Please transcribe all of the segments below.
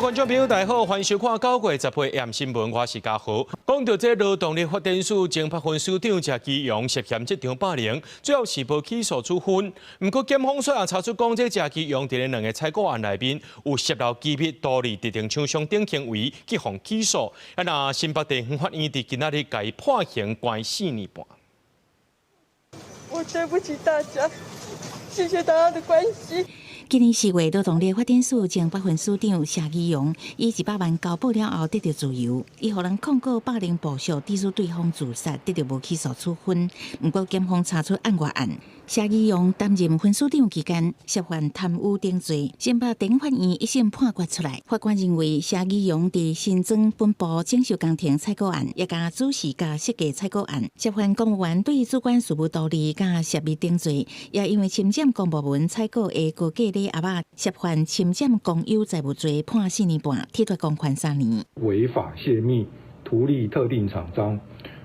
观众朋友，大家好，欢迎收看9月10日AM新闻，我是嘉豪。讲到这劳动力发展署前北分署长谢基荣涉嫌这场霸凌，最后是无起诉处分。不过检方虽然查出讲，这谢基荣在两个采购案内面有泄露机密，多例特定厂商等行为，结予起诉。那新北地方法院伫今仔日甲伊判刑关4年半。我对不起大家，谢谢大家的关心。今年4月，劳动力发展署前北分署长谢基荣以100万交保了后得到自由，伊予人控告霸凌部属，指使对方自杀，得到无起诉处分。不过检方查出案外案，谢基荣担任分署长期间涉犯贪污等罪，新北地方法院一审判决出来。法官认为谢基荣伫新庄本部整修工程采购案，也甲主事甲设计采购案涉犯公务员对主管事务道理甲涉密等罪，也因为侵占公部门采购的高价礼盒仔，涉犯侵占公有财物罪，判4年半，替代公款3年。违法泄密，图利特定厂商，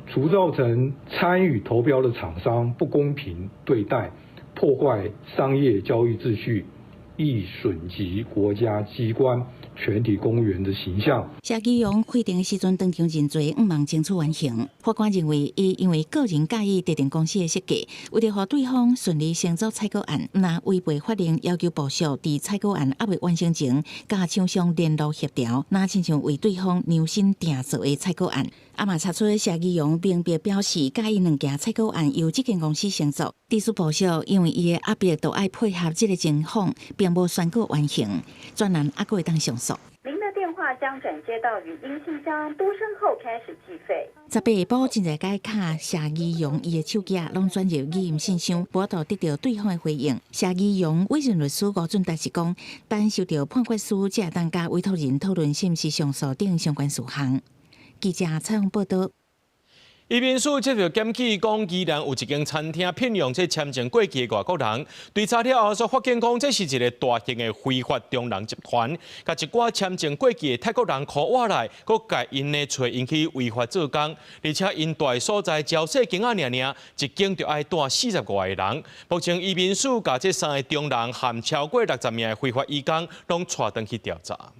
除造成参与投标的厂商不公平对待，破坏商业交易秩序，亦损及国家机关、全体公务员的形象。谢基荣开庭的时阵当场认罪，望争取完刑。法官认为，伊因为个人介意特定公司的设计，为了让对方顺利成做采购案，那违背法令要求部属伫采购案还未完成前，甲厂商联络协调，那亲像为对方量身定做的采购案。嘛查出谢基荣明白表示，介意两件采购案由这间公司承做，地主部属因为伊的压迫，都爱配合这个情况，并无宣告完刑。专栏还会当上诉。您的电话将转接到语音信箱，嘟声后开始计费。18下晡，真侪解卡谢基荣伊的手机拢转入语音信箱，无度得到对方的回应。谢基荣委任律师吴俊达是讲，办受到判决书，才当甲委托人讨论是毋是上诉等相关事项。记者采访报道。移民署接到检举，讲宜兰有一间餐厅聘用这签证过期的外国人，对查了后，所发现讲这是一个大型的非法中人集团，甲一寡签证过期的泰国人扣押来，佮甲因的找因去违法做工，而且因住的所在交税金尔，一间就要住40个外人。目前移民署甲这3个中人含超过60名的非法移工，拢带回去调查。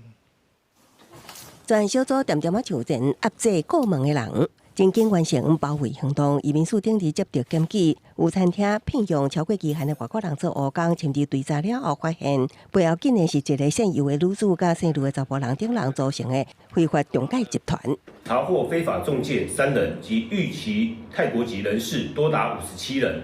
专案小组点点就人压制过门的人，经经完成包围行动。移民署顶日接到检举，有餐厅聘用超过期限的外国人做务工，甚至对查了后发现，背后竟然是一个姓尤的女子甲姓卢的查甫人等人组成的非法中介集团。查获非法中介3人及逾期泰国籍人士多达57人。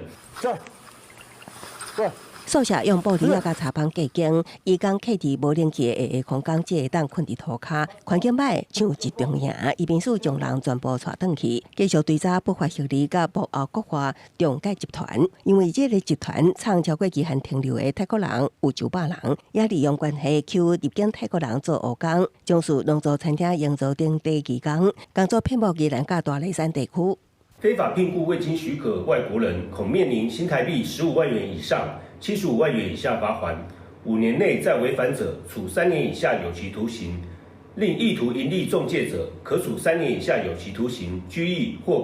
宿舍用玻璃啊甲茶棚隔间，移工客伫无冷气的空间，只会当困伫涂骹，环境歹像一重影。移民署将人全部带转去，继续追查不法行为甲幕后国华中介集团。因为这个集团创超过期限停留的泰国人有900人，也利用关系吸入境泰国人做务工，将事农作餐厅营造等第2工，工作遍布宜兰甲大雷山地区。非法聘雇未经许可外国人，恐面临新台币15万元以上75万元以下罚锾，5年内再违反者，处3年以下有期徒刑；另意图盈利中介者，可处3年以下有期徒刑、拘役或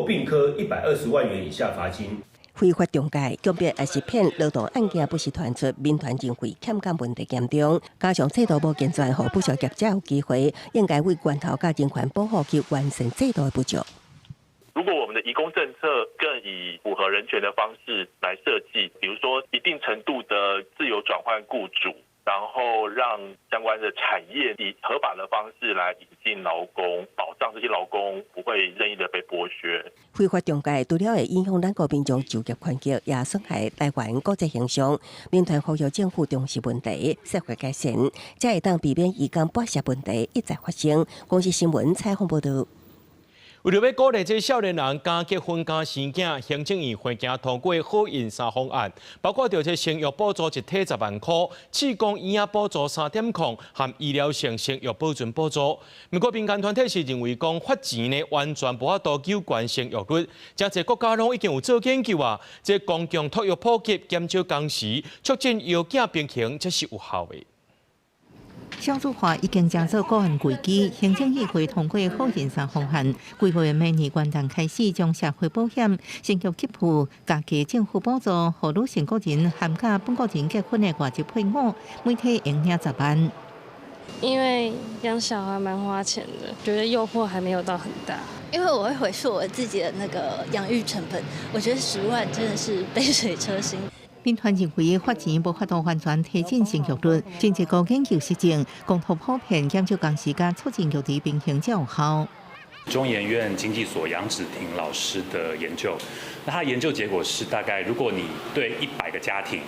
并科120万元以下罚金。非法中介、特别也是骗劳动案件不时传出民团经费欠干问题严重，加上制度无健全，让不少业者有机会，应该为源头甲人权保护去完善制度的不足。如果我们的移工政策更以符合人权的方式来设计，比如说一定程度的自由转换雇主，然后让相关的产业以合法的方式来引进劳工，保障这些劳工不会任意的被剥削。非法中介除了会影响咱国民众就业环境，也损害台湾国际形象。民团呼吁政府重视问题，社会改善，才会当避免移工剥削问题一再发生。公视新闻采访报道。为了要鼓励这少年人加结婚、加生囝，行政院会行通过好运3方案，包括着这生育补助一体10万块，试工婴仔补助3.0和医疗性生育保存补助。不过民间团体是认为讲发钱呢完全无法度救悬生育率，真侪国家拢已经有做研究啊，这公共托育普及、减少工时、促进幼囝平衡，这是有效的。少子化已经加速个案危机，行政议会通过好人3方案，规划明年元旦开始将社会保险、生育给付加给政府补助，予女性个人含甲本国人结婚的外籍配偶，每体用领10万。因为养小孩蛮花钱的，觉得诱惑还没有到很大。因为我会回溯我自己的那个养育成本，我觉得10万真的是杯水车薪。兵团认为发钱无法度完全提振生育率，经济局研究实证，公投普遍减少工时甲促进育儿平衡较有效。中研院经济所杨芷婷老师的研究，那他的研究结果是，大概如果你对100个家庭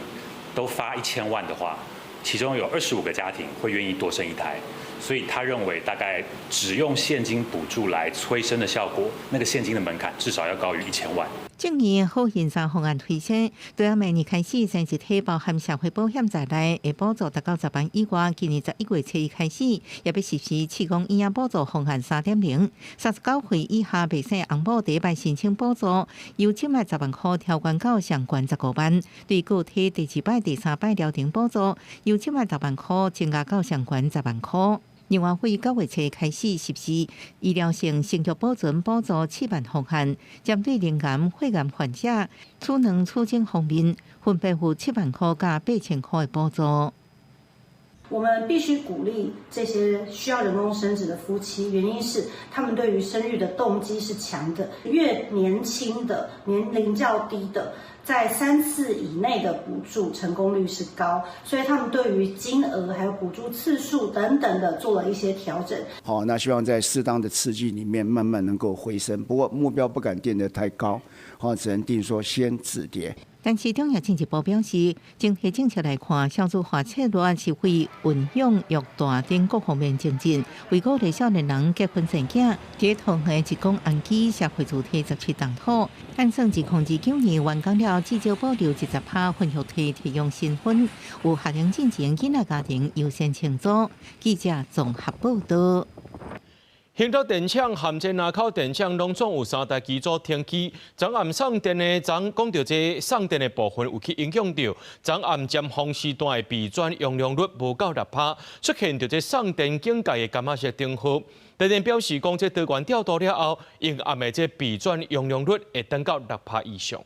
都发1000万的话，其中有25个家庭会愿意多生一胎。所以他认为，大概只用现金补助来催生的效果，那个现金的门槛至少要高于1000万。正义好现实方案推升，对啊，明年开始先一体包含社会保险在内，会补助达到10万以外。今年11月7日开始，也要实施市公营养补助方案3.0，39岁以下未生翁某第一摆申请补助，由现在10万块调悬到上悬15万；对个体第2摆、第3摆疗程补助，由现在10万块增加到上悬10万块。另外，会9月7日开始实施医疗性生育保存补助7万方案，针对乳癌、血癌患者，储能促进方面，分别付7万块加8000块的补助。我们必须鼓励这些需要人工生殖的夫妻，原因是他们对于生育的动机是强的，越年轻的、年龄较低的，在3次以内的补助成功率是高，所以他们对于金额还有补助次数等等的做了一些调整。好，那希望在适当的刺激里面慢慢能够回升，不过目标不敢定得太高，好，只能定说先止跌。但是中央经济部表示，整体政策来看，少子化策略是会运用育大等各方面精进，为鼓励少年人结婚生囝，在同系职工安基社会主体17动土，按算2029年完工了，至少保留10%婚育体提用新婚，有下令进前囡仔家庭优先清楚。记者综合报道。兴德电厂含这南口电厂拢总有3台机组停机，昨暗送电的，讲到这送电的部分有去影响到昨暗尖峰时段的备转容量率无够6%，出现着这送电警戒的感觉是灯号。台电表示，讲这多元调度了后，阴暗的这备转容量率会登到6%以上。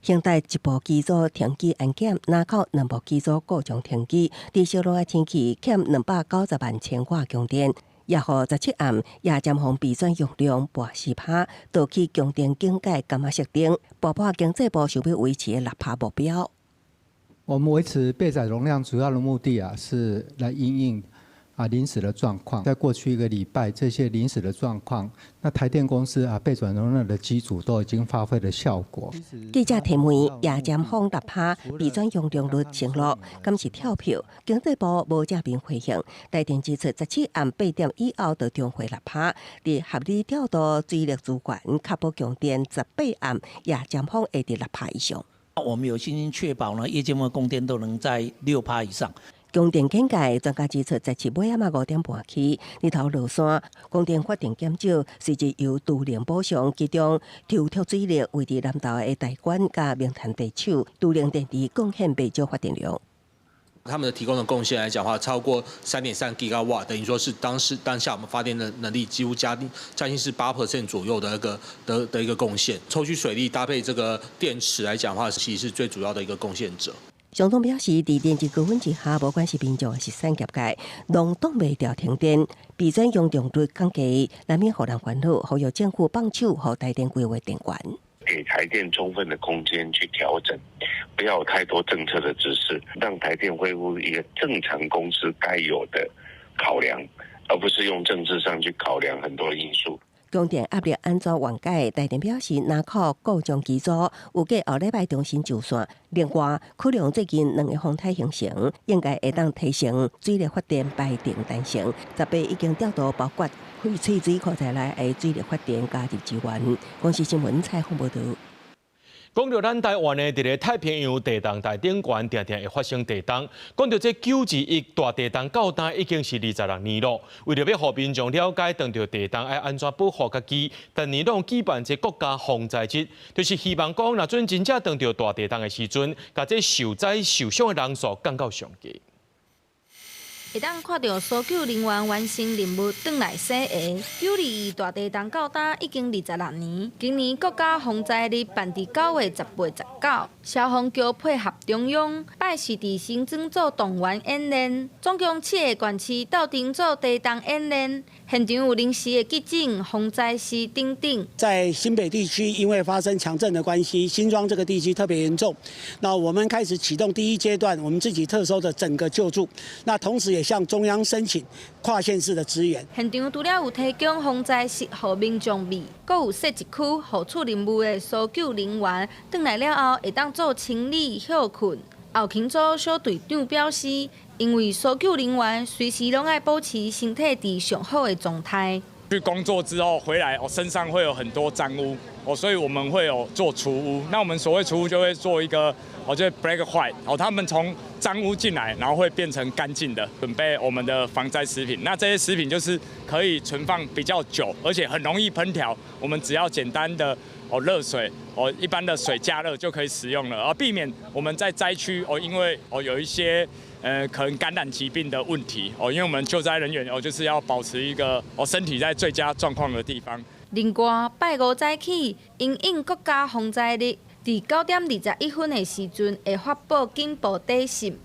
现代一部机组停机案件，南口2部机组各种停机，伫烧热的天气欠290万千瓦供电。也予17暗夜尖峰备转用量84%，导起供电警戒感觉设定，包括经济部想要维持的6%目标。我们维持备载容量主要的目的是来因应临时的状况。在过去1个礼拜，这些临时的状况，那台电公司备转容量的机组都已经发挥了效果。记者提问：夜尖峰6%备转用量率承诺，敢是跳票？经济部无正面回应。台电指出，17暗8点以后就重回6%，伫合理调度水力资源，确保供电18暗夜尖峰会伫6%以上。我们有信心确保呢，夜间的供电都能在6%以上。供电警戒专家指出，17尾暗5点半起，日头落山，供电发电减少，随即由都能补偿，其中抽脱水力位置南投的台管甲明潭地厂，都能电池贡献不少发电量。他们的提供的贡献来讲的话，超过3.3 GW， 等于说是当下我们发电的能力几乎将近是8% 左右的一个贡献。抽取水力搭配这个电池来讲的话，其实是最主要的一个贡献者。总统表示，伫电力高温之下，无管是民众还是产业界，拢挡袂掉停电。备转用量率降低，难免互人烦恼，呼吁政府放手，互台电规划电源。给台电充分的空间去调整，不要有太多政策的指示，让台电恢复一个正常公司该有的考量，而不是用政治上去考量很多因素。供电压力安怎缓解？台电表示，南口各种机组有计后礼拜重新就线。另外，可能最近2个风台形成，应该会当提升水力发电排定弹性。18已经调度包括废水水库在内的水力发电加入资源。公司新闻采访报道。讲到咱台湾的伫个太平洋地动大顶悬，常常会发生地动。讲到这921大地动到今已经是26年了。为了要互民众了解当着地动要安怎保护家己，但年拢举办这国家防灾日，就是希望讲若准真正当着大地动的时阵，甲这受灾受伤的人数降到上低。会当看到搜救人员完成任务转来洗鞋。九里大地动到今已经26年，今年国家防灾日办伫9月10、19，消防局配合中央，拜市伫新庄做动员演练，总共7个县市斗阵做地动演练，现场有临时的急诊、防灾师等等。在新北地区，因为发生强震的关系，新庄这个地区特别严重。那我们开始启动第1阶段，我们自己特收的整个救助。那同时也向中央申请跨县市的支援。现场除了有提供防灾室予民众备，阁有设一区互处任务的搜救人员，转来了后会当做清理休困。后勤组小队长表示，因为搜救人员随时拢爱保持身体伫上好的状态。去工作之后回来，身上会有很多脏污，所以我们会有做除污。那我们所谓除污就会做一个，就是 break white，他们从脏污进来，然后会变成干净的，准备我们的防灾食品。那这些食品就是可以存放比较久，而且很容易烹调。我们只要简单的热水一般的水加热就可以使用了，避免我们在灾区因为有一些可能感染疾病的问题因为我们救灾人员就是要保持一个身体在最佳状况的地方。另外，拜5早起，因应国家防灾日，伫9点21分的时阵会发布警报短信。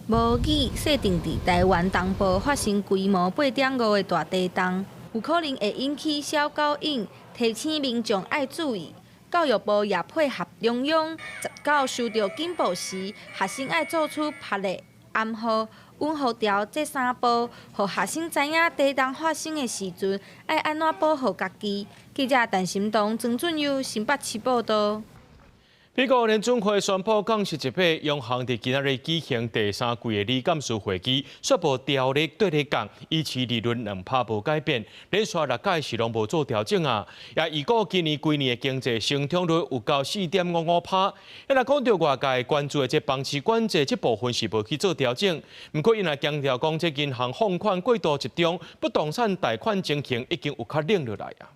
无语设定伫台湾东部发生规模8.5的大地动，有可能会引起小狗瘾，提醒民众爱注意。教育部也配合中央，19收到警报时，学生爱做出拍的、暗号、稳好调这3步，互学生知影地动发生的时阵爱安怎保护家己。记者陈心彤、曾俊佑新北市报道。美国联准会宣布降息1码，央行伫今仔日举行第3季的理监事会议，宣布条例对你降，以持利率2%无改变，连续6届是拢无做调整啊。也预估今年规年的经济成长率有到4.55%。也来讲到外界关注的这房市管制这部分是无去做调整，不过因来强调讲，这银行放款过度集中，不动产贷款情形已经有较冷落来啊。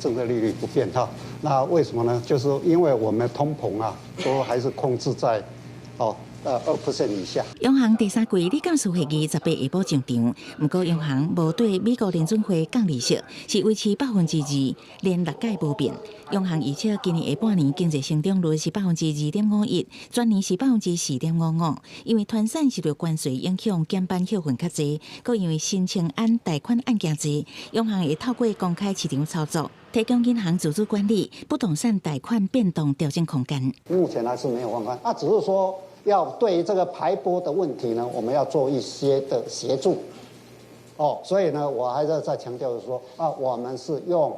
政策利率不变哈，那为什么呢？就是因为我们通膨啊，都还是控制在2% 以下。央行第3季理监事会议18下晡上场，不过央行无对美国联准会降利息，是维持2%，连6届无变。央行而且今年下半年经济成长率是2.51%，全年是4.55%。因为团散受到关税影响，减班扣分较侪，佮因为新青安贷款案件侪，央行会透过公开市场操作，提供银行自主管理不动产贷款变动调整空间。目前还是没有放宽，只是说要对于这个排波的问题呢，我们要做一些的协助。所以呢，我还是在强调的说我们是用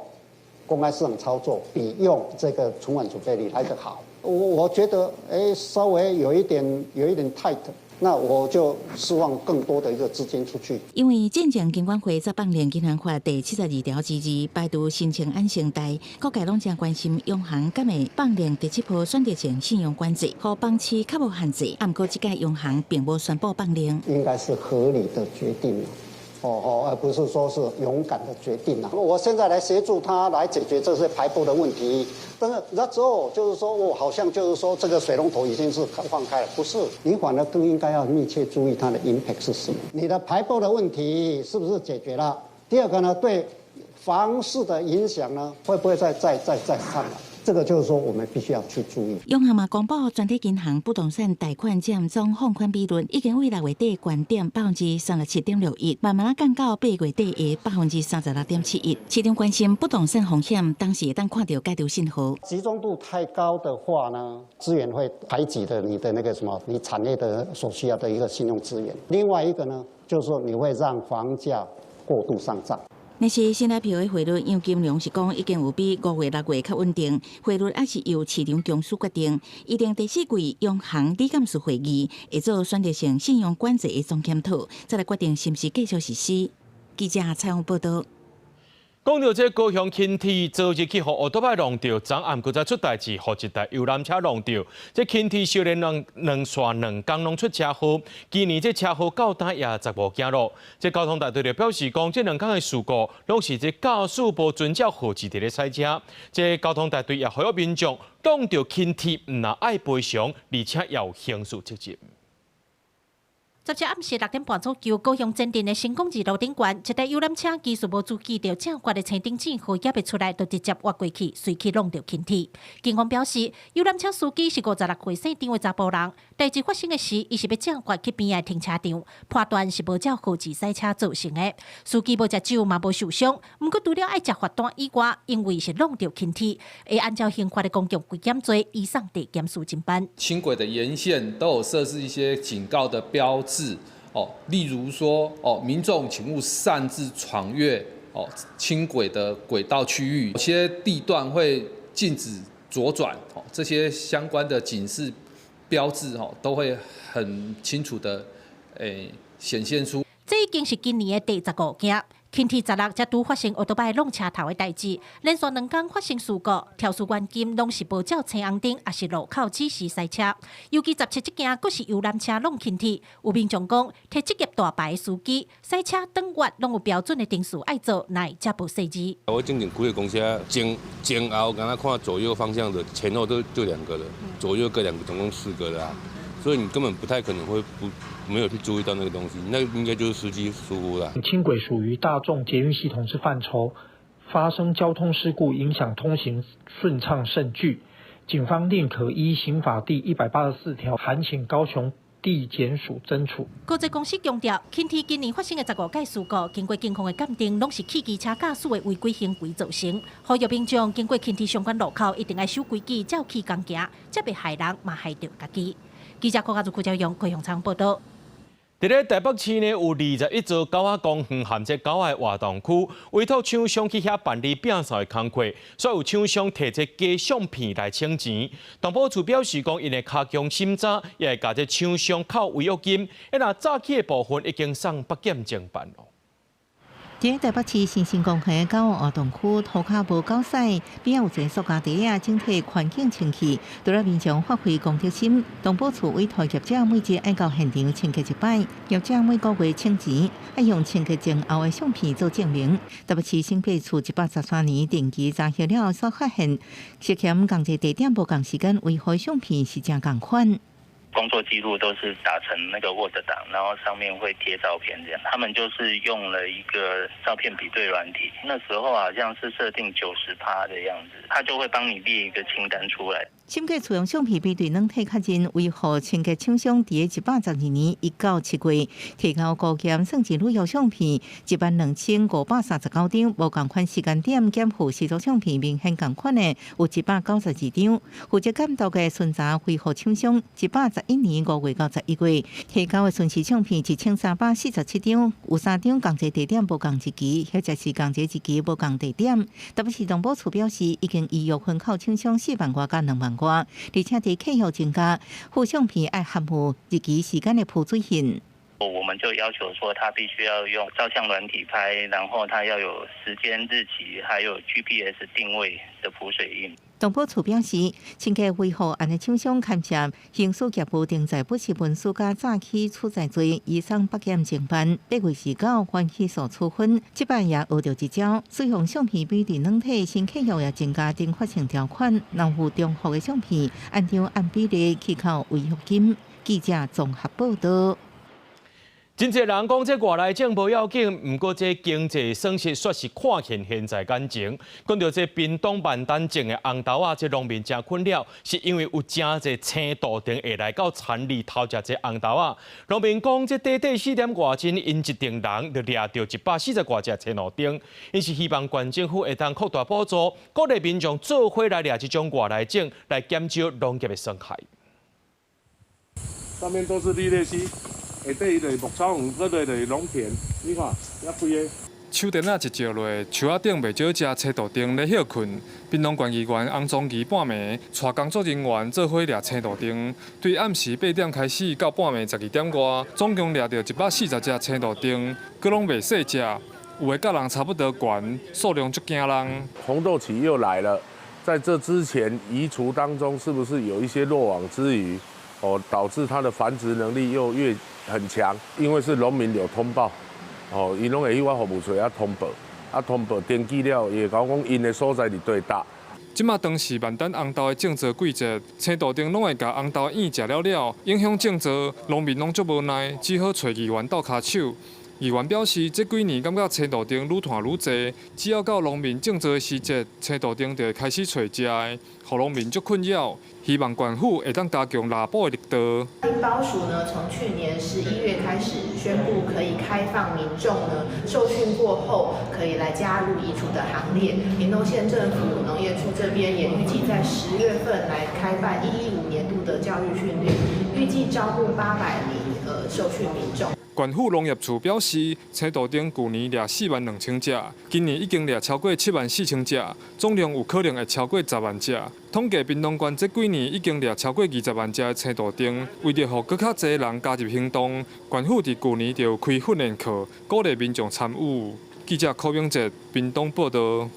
公开市场操作，比用这个存款储备率来得好。我觉得稍微有一点 tight。那我就希望更多的一个资金出去。因为进前金管会在放连银行法第72条之2，排除新青安信贷，各界拢正关心央行敢会放连第7波选择性信用管制，和房市较无限制。不过这届央行并无宣布放连，应该是合理的决定。而不是说是勇敢的决定啊！我现在来协助他来解决这些排布的问题，但是那之后就是说，好像就是说这个水龙头已经是放开了，不是？你反而更应该要密切注意它的 impact 是什么？你的排布的问题是不是解决了？第二个呢，对房市的影响呢，会不会再上来？这个就是说，我们必须要去注意。央行嘛公布，全体银行不动产贷款占总放款比率已经为6月底悬点37.61%，慢慢降到8月底的36.71%。市场关心不动产风险，当时会当看到解除信号。集中度太高的话呢，资源会排挤的你的那个你产业的所需要的一个信用资源。另外一个呢，就是说你会让房价过度上涨。但是新台币的汇率，杨金龙是讲已经有比5月、6月较稳定，汇率还是由市场强势决定。预定第4季央行理监事会议会做选择性信用管制的总检讨，再来决定是不是继续实施。记者采访报道。讲到这高雄轻铁昨日去互乌托邦弄掉，昨暗搁再出代志，互一台游览车弄掉。这轻铁小连两线2天拢出车祸，今年这车祸到今也15件咯。这交通大队就表示讲，这2天的事故拢是这驾驶无遵照号志伫咧赛车。这交通大队也呼吁民众讲到轻铁唔那爱赔偿，而且也有刑事责任。昨日暗时6点半左右，高雄前镇的成功二路顶悬，一台游览车技术无注意到正挂的青顶子，互夹袂出来，就直接滑过去，随去弄到轻体。警方表示，游览车司机是56岁姓张的查甫人。代志发生的时，伊是要正滑去边的停车场，判断是无照后置赛车造成的。司机无食酒嘛无受伤，不过除了爱食罚单以外，因为是弄到轻体，会按照刑法的公共危险罪移送地检署侦办。轻轨的沿线都有设置一些警告的标志。例如说，民众请勿擅自闯越轻轨的轨道区域，有些地段会禁止左转，这些相关的警示标志都会很清楚的显现出。这已经是今年的第15件。轻体16才拄发生奥多拜弄车头的代志，连续2天发生事故，肇事原因拢是无照青红灯，也是路口指示赛车。尤其17这件，佫是游览车弄轻体。有民众讲，摕职业大牌的司机赛车等月拢有标准的定数爱做，乃才无细致。我正开的公车前后，刚刚看左右方向的前后就2个了，左右各2个，总共4个了。所以你根本不太可能会没有去注意到那个东西，那应该就是司机疏忽了。轻轨属于大众捷运系统之范畴，发生交通事故影响通行顺畅甚巨。警方另可依刑法第184条函请高雄地检署侦处。高捷公司强调，轻体今年发生的15件事故，经过警方的鉴定，拢是汽机车驾驶的违规行为造成。呼吁民众经过轻体相关路口，一定要守规矩，照起讲行，才袂害人，嘛害着家己。记者郭家祖、用高雄场报道。伫咧台北市呢，有21座狗仔公园含这狗仔活动区，委托厂商去遐办理摒扫的工作，所以有厂商摕这假相片来请钱。动保处表示讲，因会加强审查，也会甲这厂商扣违约金。若早起的部分已经送北检侦办咯。伫台北市新兴公园狗活动区涂骹无够洗，边有一个塑胶袋啊，整体环境清气，除了民众发挥公德心，动保处委托业者每日爱到现场清洁一摆，业者每个月清钱，爱用清洁前后的相片做证明。台北市新北处113年定期查核了所发现，涉嫌共一地点无共时间违法相片是正共款。工作记录都是打成那个 Word 档，然后上面会贴照片这样。他们就是用了一个照片比对软体，那时候好像是设定90%的样子，他就会帮你列一个清单出来。审计处用相片比对软体确认，维护清洁厂商伫112年1到7月提交高检算是旅游相片12539张，无共款时间点检附实作相片明显共款的有192张。负责监督的巡查恢复厂商111年5月到11月提交的巡视相片1347张，有3张共一地点无共一期，或者是共一期无共地点。台北市动保处表示，已经预约分扣厂商4万外加2万。而且伫客户增加，附相片爱含有日期时间的浮水印。我们就要求说，他必须要用照相软体拍，然后他要有时间、日期，还有 GPS 定位的浮水印。动保处表示，清洁维护安尼厂商牵涉刑事业务定在不实文书加诈欺处在罪，移送北检侦办。8月19反起诉处分，这摆也学着一招，使用相片比对软体，新客户也增加订发性条款，让有重复的相片按照按比例去扣违约金。记者综合报道。真侪人讲，这外来种无要紧，不过这经济损失却是看现现在眼前。讲到这屏东万丹种的红豆啊，这农民真困扰，是因为有真侪青豆田会来到田里偷食这红豆啊。农民讲，这短4点外钟，因一定人就掠到140外只青豆丁，因是希望县政府会当扩大补助，鼓励民众做伙来掠这种外来种，来减少农业的损害。上面都是绿鬣蜥。下底伊就是牧草园，嗰度就是农田，你看，遐规个。树电啊一照落，树仔顶袂少只青豆丁咧休困。屏东县议员洪宗基半暝带工作人员做伙掠青豆丁，对暗时8点开始到半暝12点外，总共掠到140只青豆丁，佮拢袂细只，有的甲人差不多悬，数量足惊人。红豆期又来了，在这之前移除当中，是不是有一些落网之鱼？导致它的繁殖能力又越很强，因为是农民有通报，伊拢会去我服务处通报，通报登记了，也讲因的所在伫对搭。即马当时万丹红豆的种植季节，青豆丁拢会甲红豆叶食了，影响种植，农民拢足无奈，只好找议员斗骹手。议员表示，这几年感觉青豆丁愈摊愈济，只要到农民种植的时节，青豆丁就会开始找食的，互农民足困扰。希望县府会当加强拉补的力度。经保署呢，从去年11月开始宣布可以开放民众呢受训过后，可以来加入移除的行列。屏东县政府农业处这边也预计在10月份来开办115年度的教育训练，预计招募800名受训民众。县府农业处表示，青豆丁去年掠42000只，今年已经掠超过74000只，总量有可能会超过10万只。统计屏东县这几年已经掠超过20万只的青豆丁，为着让更较侪人加入行动，县府伫去年就有开训练课，鼓励民众参与。记者柯永哲，屏东报道。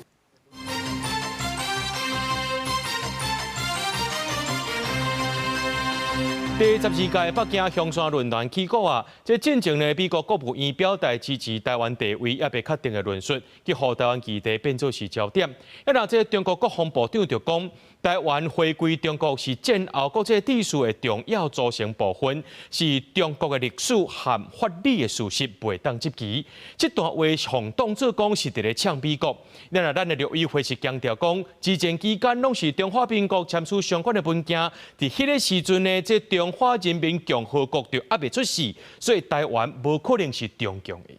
第12届北京香山论坛起稿啊，这进前呢，美国国务院表达支持台湾地位也未确定的论述，去互台湾议题变作是焦点。一让这中国国防部长就讲，台湾回归中国是战后国际秩序的重要组成部分，是中国的历史和法理的事实，袂当质疑。这段话互当作讲是伫咧呛美国。咱的陆委会是强调讲，之前期间拢是中华民国签署相关的文件，伫迄个时阵呢，这中华人民共和国就还未出世，所以台湾无可能是中共的。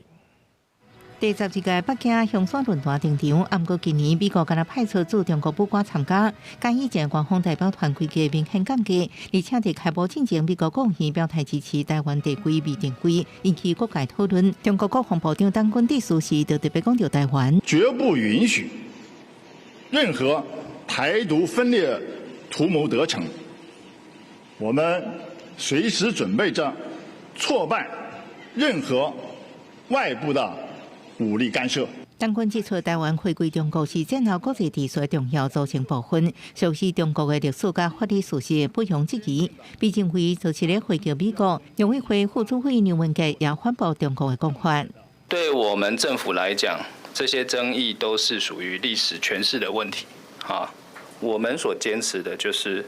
第12届北京香山论坛登场，不过今年美国敢若派出驻中国武官参加，介意前官方代表团规格明显降低，而且伫开幕进前，美国国务表态支持台湾地位未定规，引起各界讨论。中国国防部长张军第4时就特别讲到台湾，绝不允许任何台独分裂图谋得逞，我们随时准备着挫败任何外部的武力干涉。张军指出，台湾回归中国是战后国际秩序的重要组成部分，熟悉中国的历史甲法律事实，不容置疑。毕竟会就是咧回击美国，陆委会副主委刘文杰也反驳中国的讲法。对我们政府来讲，这些争议都是属于历史诠释的问题。我们所坚持的就是，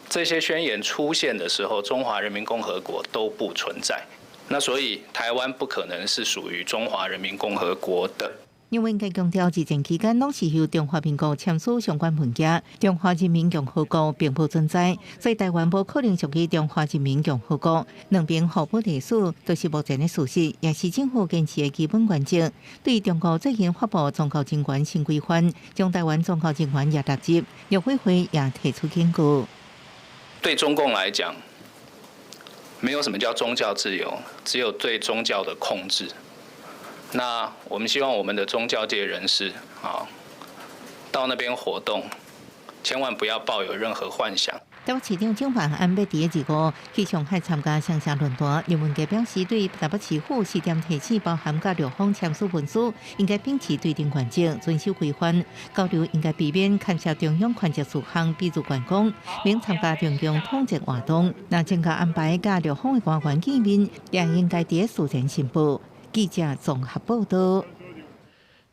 这些宣言出现的时候，中华人民共和国都不存在。那所以台湾不可能是属于中华人民共和国的。刘文杰强调，疫情期间拢是由中华民国签署相关文件，中华人民共和国并不存在，所以台湾无可能属于中华人民共和国。两边互不隶属，都是目前的事实，也是政府坚持的基本原则。对中国最近发布宗教人权新规范，将台湾宗教人权也纳入，陆委会也提出警告。对中共来讲，没有什么叫宗教自由，只有对宗教的控制。那我们希望我们的宗教界人士到那边活动，千万不要抱有任何幻想。台北市长蒋万安要第2去上海参加香山论坛，刘文杰表示，对台北市府试点提醒，包含甲陆方签署文书，应该秉持对等原则，遵守规范。交流应该避免干涉中央权责事项，比如员工，免参加中央统战活动。那增加安排甲陆方的官员见面，也应该第一时间申报。记者综合报道。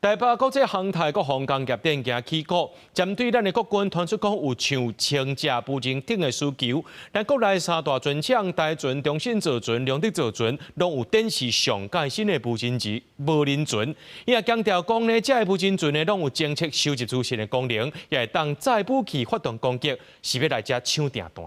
台北国际航太国防工业电竞起稿，针对咱的国军传出讲有像轻架无人艇的需求，咱国内3大船厂台船、中信造船、龙德造船，拢有展示上届新的无人船。伊也强调讲呢，这个无人船呢，拢有侦测收集资讯的功能，也会当载武器发动攻击，是要来遮抢订单。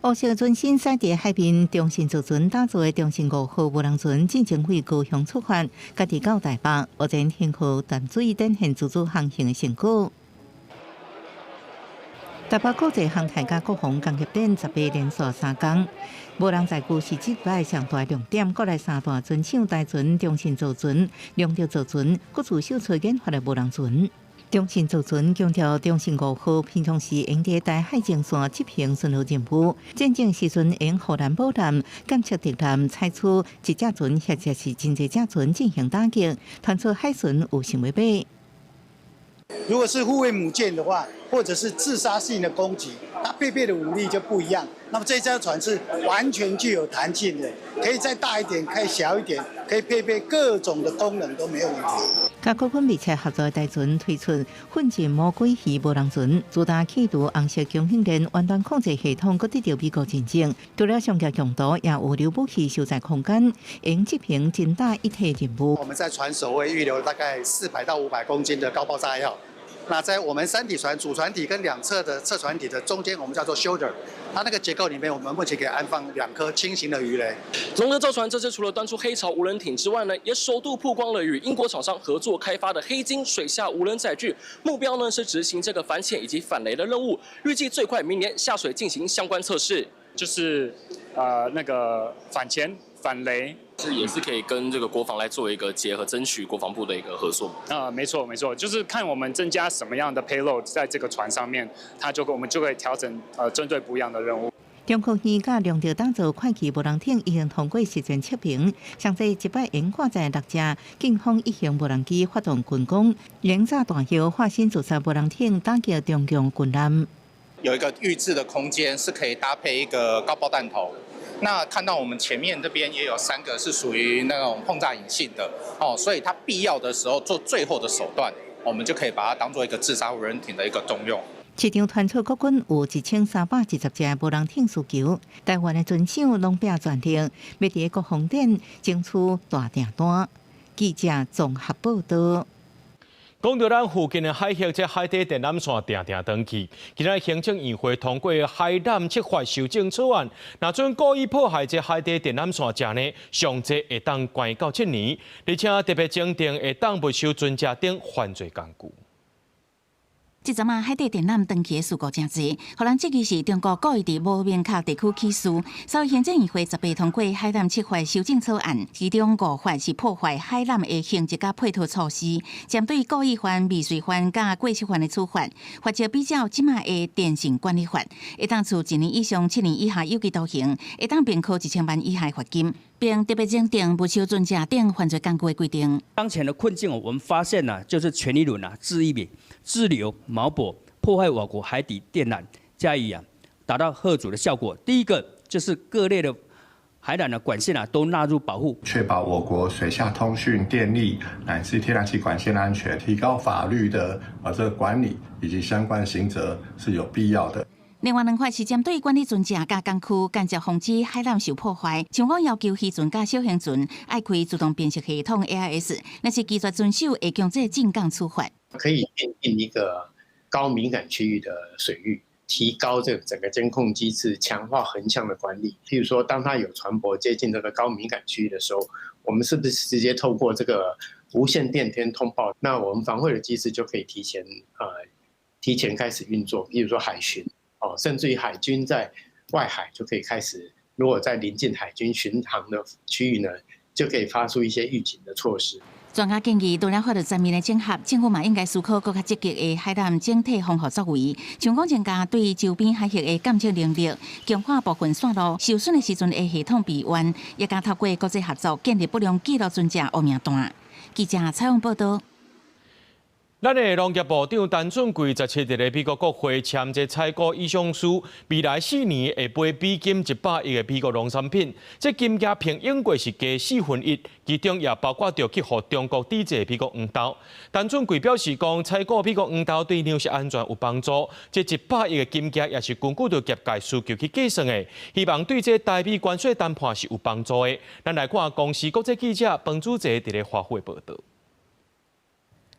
乌色船身驶伫海边，中信造船打造的中信5号无人船进前为高雄出发，家己到台北，目前天河淡水展现自主航行的成果。台北国际航太甲国防工业展18连续3天，无人载具是这摆上大亮点。国内3大船厂台船、中信造船、龙德造船，各自秀出研发的无人船。中信造船强调，中信5号平常时用伫台海前线执行巡逻任务，战争时阵用护栏保栏、监测敌舰，采取一只船或者是真侪只船进行打击，传出海巡有想要买。如果是护卫母舰的话，或者是自杀性的攻击，它配备的武力就不一样。那么这艘船是完全具有弹性的，可以再大一点，可以小一点，可以配备各种的功能都没有问题。甲国军密切合作的台船推出混进魔鬼鱼无人船，主打企图红色供应链完全控制系统，搁得到美国认证。除了上架用途，也有留武器收载空间，应执行真大一体任务。我们在船首会预留大概400到500公斤的高爆炸药。那在我们三体船主船体跟两侧的侧船体的中间，我们叫做 shoulder， 它那个结构里面，我们目前可以安放2颗轻型的鱼雷。龙德造船这次除了端出黑潮无人艇之外呢，也首度曝光了与英国厂商合作开发的黑鲸水下无人载具，目标呢是执行这个反潜以及反雷的任务，预计最快明年下水进行相关测试。就是那个反潜、反雷，也是可以跟这个国防来做一个结合，争取国防部的一个合作。没错，就是看我们增加什么样的 payload 在这个船上面，我们就可以调整针对不一样的任务。中国鱼甲用着当做快骑无人艇已经通过实战测评，上载100人挂载6架警方一型无人机发动军攻，连炸大型化身自杀无人艇打击中共军舰。有一个预制的空间是可以搭配一个高爆弹头。那看到我们前面这边也有3个是属于那种轰炸引信的所以它必要的时候做最后的手段，我们就可以把它当做一个自杀无人艇的一个动用。市场团出国军有1310架无人艇需求，台湾的船厂拢拼全力，要伫国防展争取大订单。记者综合报道。讲到咱附近的海峡，这海底电缆线定定长去。今日行政院会通过海缆撤法修正草案，若准故意破坏这海底电缆线者呢，上济会当关到7年，而且特别增订会当没收船只等犯罪工具。这阵海底电缆长期的事故真侪，互人质疑是中国故意伫无明确地区起事。稍行政院会18通过海缆撤法修正草案，其中5法是破坏海缆的性质甲配套措施，针对故意犯、未遂犯甲过失犯的处罚，或者比较即卖的电信管理法，会当处1年以上7年以下有期徒刑，会当并科1000万以下罚金，并特别增订没收船只等犯罪工具的规定。当前的困境，我们发现就是权利轮恣意滞留、锚泊、破坏我国海底电缆，加以达到嚇阻的效果。第一个就是各类的海缆的管线都纳入保护，确保我国水下通讯、电力乃至天然气管线的安全，提高法律的这个管理以及相关刑责是有必要的。另外2块是针对管理船只甲工区间接防止海缆受破坏，像讲要求渔船甲小型船爱开自动辨识系统 AIS， 若是拒绝遵守，会强制进港处罚。可以奠定一个高敏感区域的水域，提高这个整个监控机制，强化横向的管理。譬如说，当它有船舶接近这个高敏感区域的时候，我们是不是直接透过这个无线电天通报？那我们防卫的机制就可以提前开始运作。譬如说海巡甚至于海军在外海就可以开始，如果在临近海军巡航的区域呢，就可以发出一些预警的措施。专家建议，除了法律层面的整合，政府嘛应该思考更加积极的海缆整体防护作为，像讲增加对周边海域的监测能力，强化部分线路受损的时阵的系统备援，也加透过国际合作建立不良记录船只黑名单。记者采访报道。咱的农业部长陈俊贵17日在美国国会签这采购意向书，未来4年会买美金100亿的美国农产品，这金额平英国是加1/4，其中也包括着给予中国抵制的美国黄豆。陈俊贵表示讲，采购美国黄豆对粮食安全有帮助，这100亿的金额也是根据着业界需求去计算的，希望对这台美关税谈判是有帮助的。咱来看公司国际记者彭主席伫咧华会报道。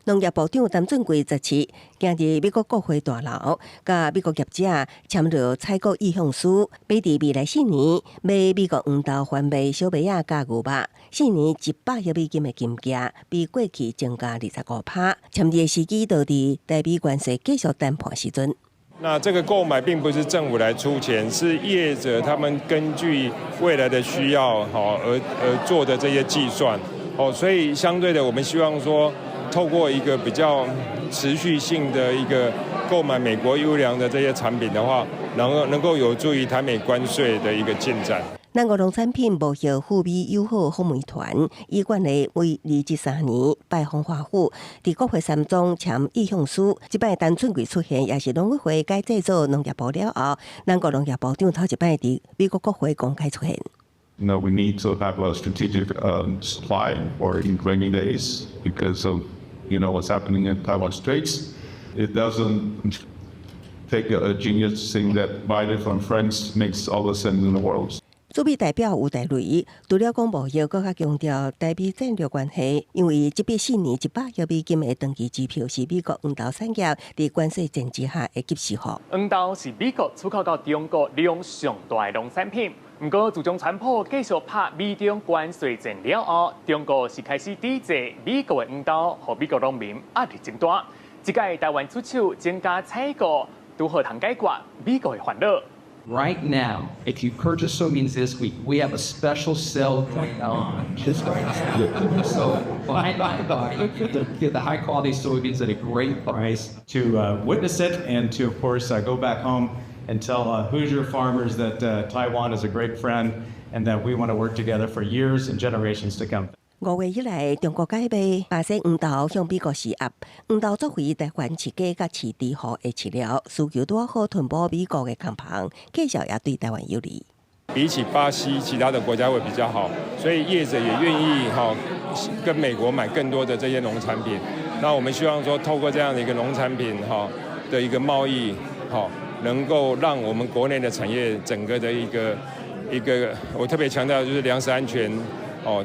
农业部长陈俊贵17日行入美国国会大楼，甲美国业者签入采购意向书，买伫未来4年买美国黄豆、番麦、小麦仔甲牛肉，4年100亿美金的金额，比过去增加25%。签字的时机到伫台美关税继续谈判时阵。那这个购买并不是政府来出钱，是业者他们根据未来的需要而做的这些计算所以相对的，我们希望说，透过一个比较持续性的一个购买美国优良的这些产品的话，能够有助于台美关税的一个进展。咱国农产品贸易赴美友好访问团依惯例为2013年拜访华府，伫国会山庄签意向书。即摆陈春贵出现，也是农委会改制作农业部了后，咱国农业部长头一摆伫美国国会公开出现。No, we need to have a strategic supply for in rainy days because of what's happening in Taiwan Straits. It doesn't take a genius thing that buy different friends makes all the sense in the world. 驻美代表有代雷，除了讲贸易，更加强调台美战略关系，因为这笔4年100亿美金的长期支票是美国黄豆产业在关税政治下的及时雨。黄豆是美国出口到中国量上大的农产品，不过自从川普继续拍美中关税战了后，中国是开始抵制美国的黄豆，和美国农民压力增大。这届台湾出口增加采购，如何通解决美国的烦恼？ Right now, if you purchase soybeans this week, we have a special sale going on. So buy the high quality soybeans at a great price. To witness it and to, of course, go back home and tell Hoosier farmers that Taiwan is a great friend and that we want to work together for years and generations to come. 5月以来，中国改卖巴西黄豆向美国施压，黄豆作为台湾饲鸡甲饲猪户的饲料，需求拄好吞补美国的空棚，绩效也对台湾有利。比起巴西，其他的国家会比较好，所以业者也愿意跟美国买更多的这些农产品。那我们希望说，透过这样的一个农产品的一个贸易，能够让我们国内的产业整个的一个，我特别强调就是粮食安全。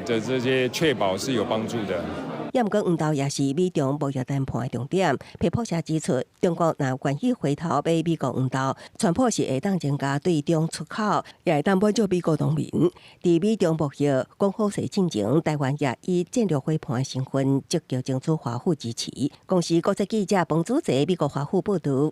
的这些确保是有帮助的。也毋过，黄豆也是美中贸易谈判的重点。皮普社指出，中国若愿意回头买美国黄豆，川普是会当增加对中出口，也会当满足美国农民。伫美中贸易讲好势进前，台湾也以战略伙伴的身份积极争取华府支持。公司国际记者彭祖哲美国华府报道。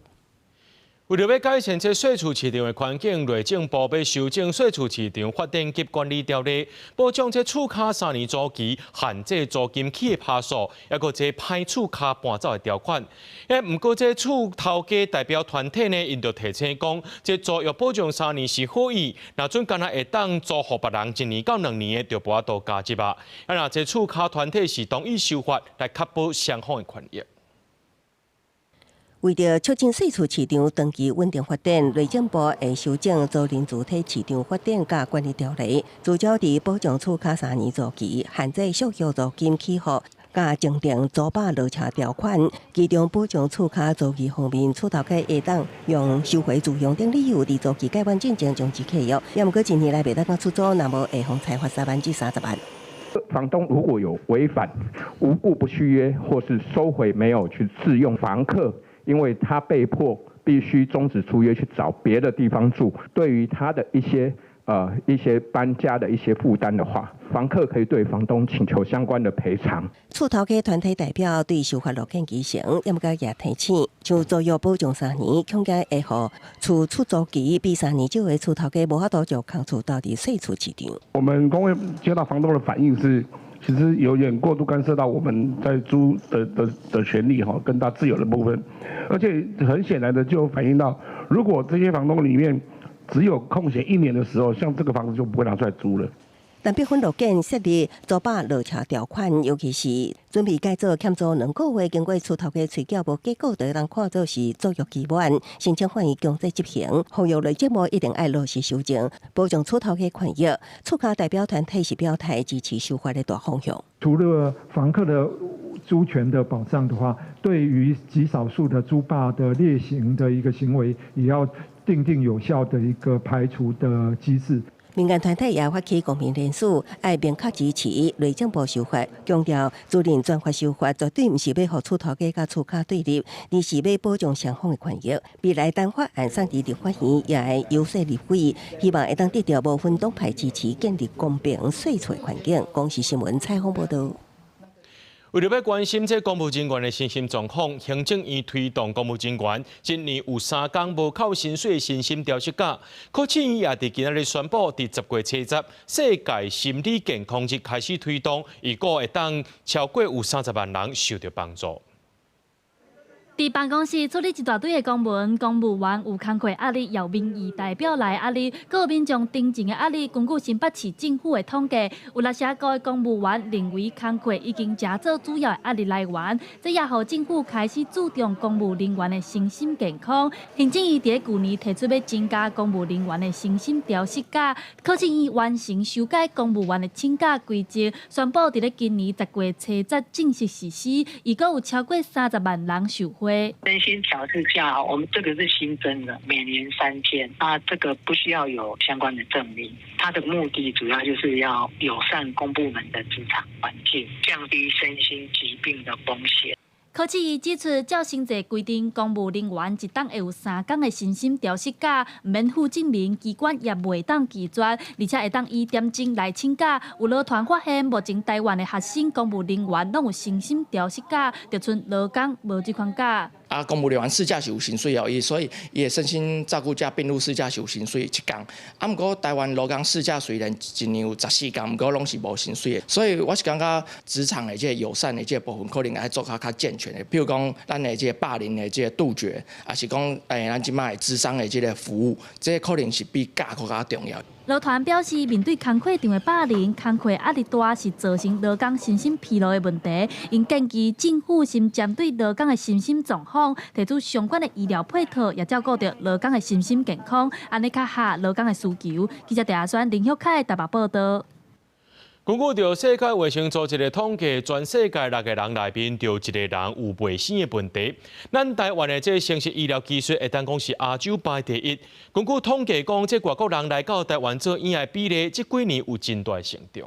为了要改善这税处市场的环境，内政部要修正税处市场发展及管理条例，保障这厝卡3年租期限制租金起的趴数，也个这歹厝卡搬走的条款。不过这厝头家代表团体呢，因就提醒讲，这租约保障3年是好意，若准干那会当租予别人1年到2年的，就无法度加入啊。若这厝卡团体是同意修法来确保双方的权益。 为着促进税处市场长期稳定发展，内政部会修正租赁主体市场发展甲管理条例，聚焦伫保障厝卡3年租期、限制续约租金起付、甲增订租霸落车条款。其中保障厝卡租期方面，厝头家会当用收回自用等理由，伫租期改完进前终止契约。也毋过1年内袂当甲出租，若无会互裁罚3万至30万。 房东如果有违反无故不续约，或是收回没有去自用房客。 因为他被迫必须终止租约去找别的地方住，对于他的一些搬家的一些负担的话，房客可以对房东请求相关的赔偿。厝头家团体代表对修法乐见其成，也毋过也提醒，像租约保障3年，恐惊会互厝出租期比3年少的厝头家无法度就空厝到底税处市场。我们工会接到房东的反映是。 其实有点过度干涉到我们在租的权利跟他自由的部分，而且很显然的就反映到，如果这些房东里面只有空闲1年的时候，像这个房子就不会拿出来租了。 但必分路建设立租霸落车条款，尤其是准备改造欠租2个月，经过厝头家催缴无结果，就会当看作是租约期满，申请换以强制执行。呼吁内政部一定要落实修正，保障厝头家权益。厝卡代表团体是表态支持修法的大方向。除了房客的租权的保障的话，对于极少数的租霸的劣行的一个行为，也要订定有效的一个排除的机制。 民间团体也发起公民联署，要明确支持内政部修法，强调租赁专法修法绝对毋是要互厝头家甲厝卡对立，而是要保障双方的权益。未来当法案送至立法院，也会优势立委，希望会当得到部分党派支持，建立公平税税环境。公视新闻采访报道。 为了要关心这公务人员的薪薪状况，行政院推动公务人员今年有3天无扣薪水薪薪调息假。科技院也伫今日宣布，伫10月70世界心理健康日开始推动，预估会当超过有30万人受到帮助。伫办公室处理一大堆的公文，公务员有工课压力，姚民意代表来压力，各有民众定情的压力。根据新北市政府的统计，有60个的公务员认为工课已经加做主要的压力来源，这也让政府开始注重公务人员的身心健康。行政院伫去年提出要增加公务人员的身心调适假，考试院完成修改公务员的请假规则，宣布伫咧今年10月初10正式实施，已共有超过30万人受惠。身心调试假，我们这个是新增的，每年3天。那这个不需要有相关的证明，它的目的主要就是要友善公部门的职场环境，降低身心疾病的风险。考试院指出，照新制规定，公务人员一档会有3天的身心调适假，唔免附证明，机关也袂当拒绝，而且会当以点钟来请假。有劳团发现，目前台湾的学生公务人员拢有身心调适假，就剩劳工无这款假。公务人员事假是有薪水哦，所以伊的身心照顾假并入事假是有薪水1天。不过台湾劳工事假虽然一年有14天，不过拢是无薪水的。所以我是感觉职场的这友善的这部分，可能要做较健全的。比如讲，咱的这霸凌的这杜绝，还是讲咱即卖諮商的这个服务，这可能是比假更加重要。劳团表示，面对工课场的霸凌，工课压力大是造成劳工身心疲劳的问题。因建议政府先针对劳工的身心状况，提出相关的医疗配套，也照顾到劳工的身心健康，安尼较合劳工的需求。记者陈亚轩、林旭凯台北报道。根据着世界卫生组织的统计，全世界6个人内面就1个人有袂生的问题。咱台湾的这生殖医疗技术会当讲是亚洲排第1。根据统计讲，这外国人来到台湾做婴儿比例，这几年有真大成长。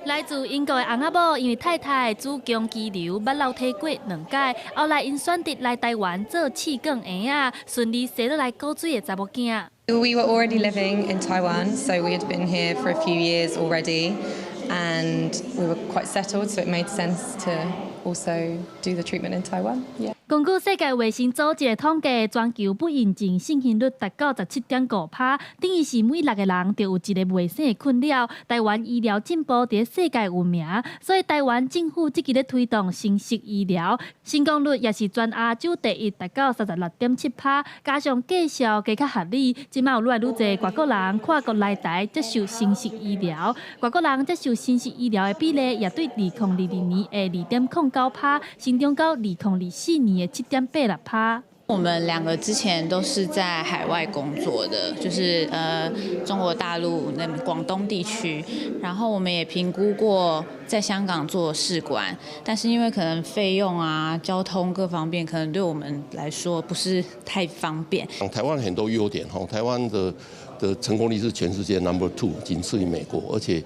来自英国的翁仔某，因为太太子宫肌瘤捌流体过2届，后来因选择来台湾做气管婴仔，顺利生落来高水的查某囝。We were already living in Taiwan, so we had been here for a few years already, and we were quite settled, so it made sense to also do the treatment in Taiwan. Yeah. 根据世界卫生组织的统计，全球不孕症盛行率达到17.5%，等于是每6个人就有1个未生的困扰。台湾医疗进步在世界有名，所以台湾政府积极咧推动生殖医疗，成功率也是全亚洲第1，达到36.7%。加上介绍加较合理，即卖有愈来愈侪外国人跨国来台接受生殖医疗，外国人接受生殖医疗的比例也对2022年的2.09%成长到2024年。7.86%。我们2个之前都是在海外工作的，就是中国大陆那广东地区，然后我们也评估过在香港做试管，但是因为可能费用啊、交通各方面，可能对我们来说不是太方便。台湾很多优点哈，台湾的成功率是全世界 No.2， 仅次于美国，而且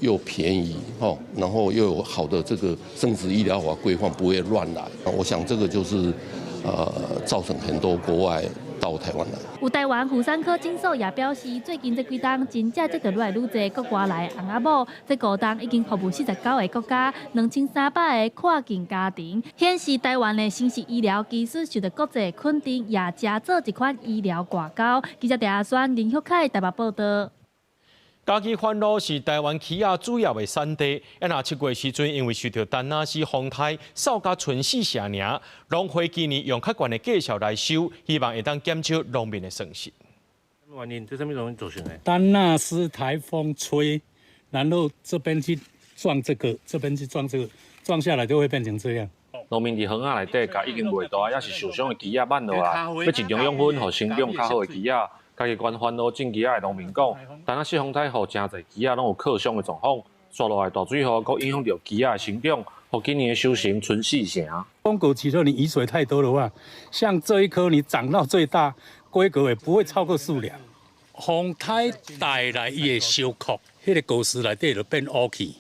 又便宜哈，然后又有好的这个生殖医疗法规范，不会乱来。我想这个就是造成很多国外到台湾来。有台湾妇产科诊所也表示，最近这几冬真正接到愈来愈多国外来的翁仔某，这5冬已经服务49个国家，2300个跨境家庭，显示台湾的生殖医疗技术受到国际肯定，也加做一款医疗挂钩。记者陈亚轩、林旭凯台北报道。嘉义番路是台湾起亚主要的产地，那7月时阵，因为受到丹那斯风台扫甲存死城尔，农会今年用较悬的价钱来收，希望会当减少农民的损失。原因这什么原因造成的？丹那斯台风吹，然后这边去撞这个，这边去撞这个，撞下来就会变成这样。农民伫园仔内底，甲已经卖大，也是受伤的枝仔挽落来，要尽量用粉，互生长较好的枝仔。家己关番路种枝仔的农民讲，但那四风台互真侪枝仔拢有克伤的状况，刷落来大水雨，佫影响到枝仔的生长，互今年的收成存4成。风枸杞，如果你雨水太多的话，像这一棵你长到最大，规格也不会超过4两。风台带来伊的小壳，迄个果实内底就变乌去，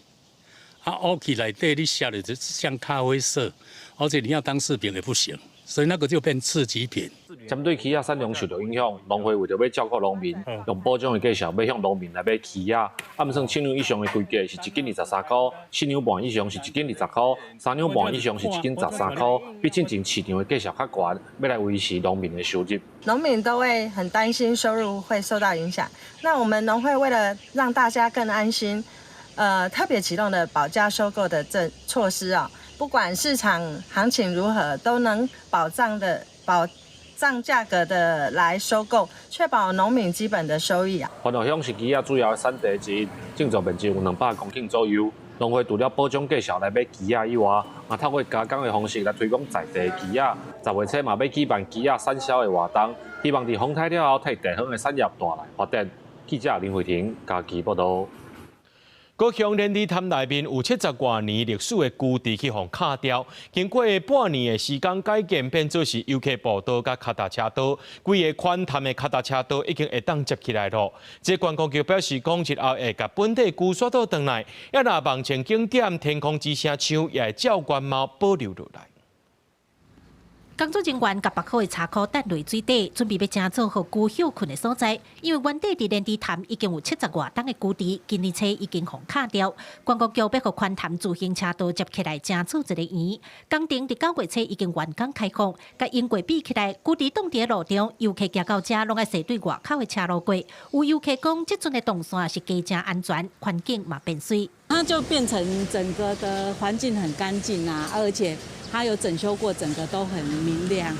乌去内底你吃的就像咖啡色，而且你要当饰品也不行。所以那个就变次级品。针对起亚产量受到影响，农会为着要照顾农民，用保障的价钱要向农民来买起亚。按算7两以上的规格是1斤23块，4两半以上是1斤20块，3两半以上是1斤13块，比进前市场的价钱较悬，要来维持农民的收入。农民都会很担心收入会受到影响。那我们农会为了让大家更安心，特别启动的保价收购的措施啊。不管市场行情如何，都能保障价格的来收购，确保农民基本的收益啊。番路乡是鸡仔主要的产地之一，种植面积有200公顷左右。农会除了保障介绍来买鸡仔以外，也透过加工的方式来推广在地鸡仔。10月初嘛要举办鸡仔产销的活动，希望伫丰台了后，替地方的产业带来发展。记者林慧婷家己报道。高雄莲池潭内面有70多年历史的旧地去互卡掉，经过半年的时间改建，变做是游客步道甲脚踏车道。规个宽潭的脚踏车道已经会当接起来了。这观光局表示，讲日后会甲本地旧山道转来，也若望前景点天空之城墙也会照原貌保留落来。工作人员甲8号的茶库等落水底，准备要正做好旧休困的所在。因为原地伫莲池潭已经有70多栋的旧地，今年初已经互卡掉。观光局要互宽潭自行车道接起来，正做一个圆。工程伫9月初已经完工开放，甲因过比起来，旧地挡伫路中，游客行到遮拢爱斜对外口的车路过。有游客讲，这阵的动线是加正安全，环境嘛变水。它就变成整个的环境很干净啊，而且它有整修过，整个都很明亮。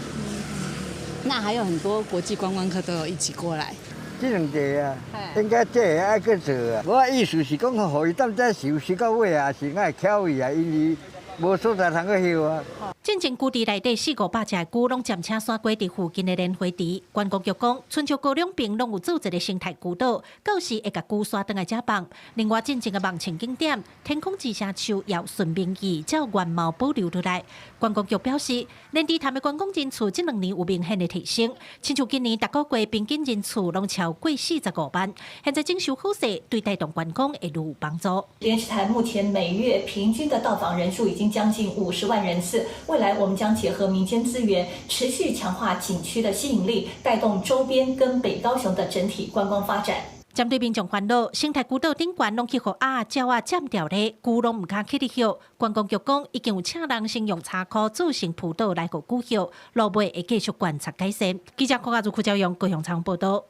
那还有很多国际观光客都有一起过来。这两地啊，应该这个爱去做啊。我意思是讲，互伊当再修到尾啊，是爱巧伊啊，因为无所在通去休啊。进前旧地内底400-500只牛拢占车山过伫附近的莲花池。观光局讲，春秋高两边拢有组一个生态孤岛，到时会甲牛山转来遮放。另外，进前的望前景点天空之城树也顺便义照原貌保留落来。观光局表示，莲池潭的观光人次这2年有明显的提升，亲像今年逐个月平均人次拢超过45万。现在征收好势，对带动观光会愈有帮助。莲池潭目前每月平均的到访人数已经将近50万人次。未来我们将结合民间资源，持续强化景区的吸引力，带动周边跟北高雄的整体观光发展。针对民众烦恼，生态古道顶悬拢去互鸟占掉咧，牛拢唔敢起入休。观光局讲，已经有请人先用茶库做成步道来个古休，路尾会继续观察改善。记者柯家朱朝阳高雄场报道。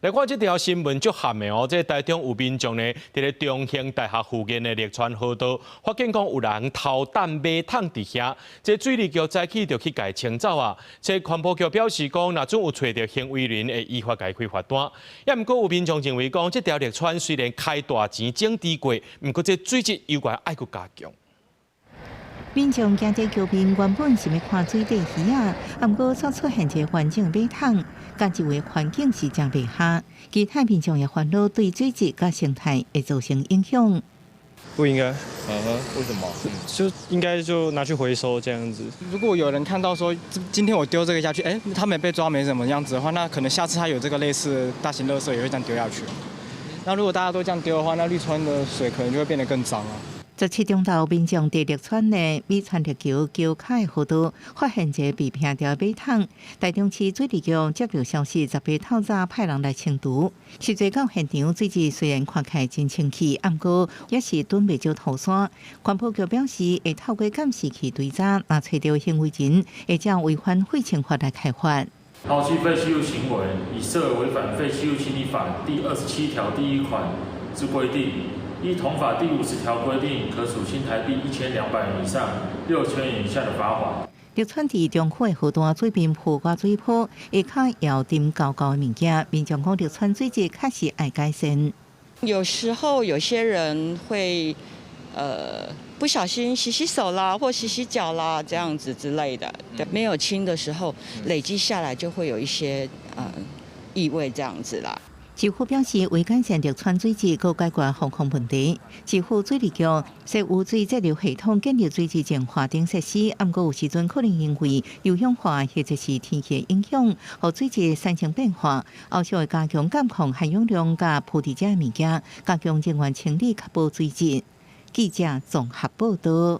来看这条新闻足含的哦，这台中有民众呢，伫咧中兴大学附近的立川河道，发现讲有人偷蛋马桶伫遐，这水利局早起就去甲清走啊。这环保局表示讲，若准有找到行为人，会依法解开罚单。也毋过有民众认为讲，这条立川虽然开大钱整治过，毋过这水质有怪爱搁加强。民众惊这桥边原本是要看水底鱼啊，不过所出现一环境马桶，甲一位环境是真袂合。其他民众也烦恼对水质甲生态会造成影响。不应该，为什么？就应该就拿去回收这样子。如果有人看到说今天我丢这个下去，他没被抓没什么样子的话，那可能下次他有这个类似的大型垃圾也会这样丢下去。那如果大家都这样丢的话，那绿川的水可能就会变得更脏啊。17中昼，民众伫立川的美川立桥桥卡的河道，发现一个被劈掉马桶。台中市水利局接到消息，10月透早派人来清除。实际到现场，水质虽然看起来真清气，不过也是蹲袂少土山。环保局表示，会透过监视器追查，若找到行为人，会将违反废清法来开罚。抛弃废弃物行为，已涉违反废弃物清理法第27条第1款之规定。依同法第50条规定，可处新台币1200元以上6000元以下的罚款。立川市中区的河段水边铺挂水泡，下骹摇沉高高的物件，民众讲立川水质确实爱改善。有时候有些人会不小心洗手啦，或洗脚啦，这样子之类的，没有清的时候累积下来就会有一些异味这样子啦。市府表示，为改善立川水质，搁解决防控问题，市府水利局设污水截流系统建立水质净化等设施，不过有时阵可能因为油氧化或者是天气影响，和水质产生变化。后续会加强监控含氧量甲铺伫遮物件，加强人员清理，确保水质。记者综合报道。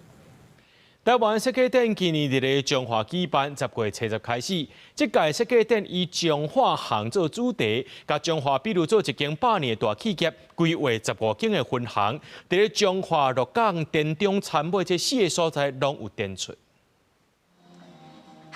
台湾世界展今年伫咧中华举办，10月初10开始。这届世界展以中华行做主题，甲中华比如做一间100年的大企业，规划15间的分行，伫咧中华鹿港、田中、参尾这4个所在拢有展出。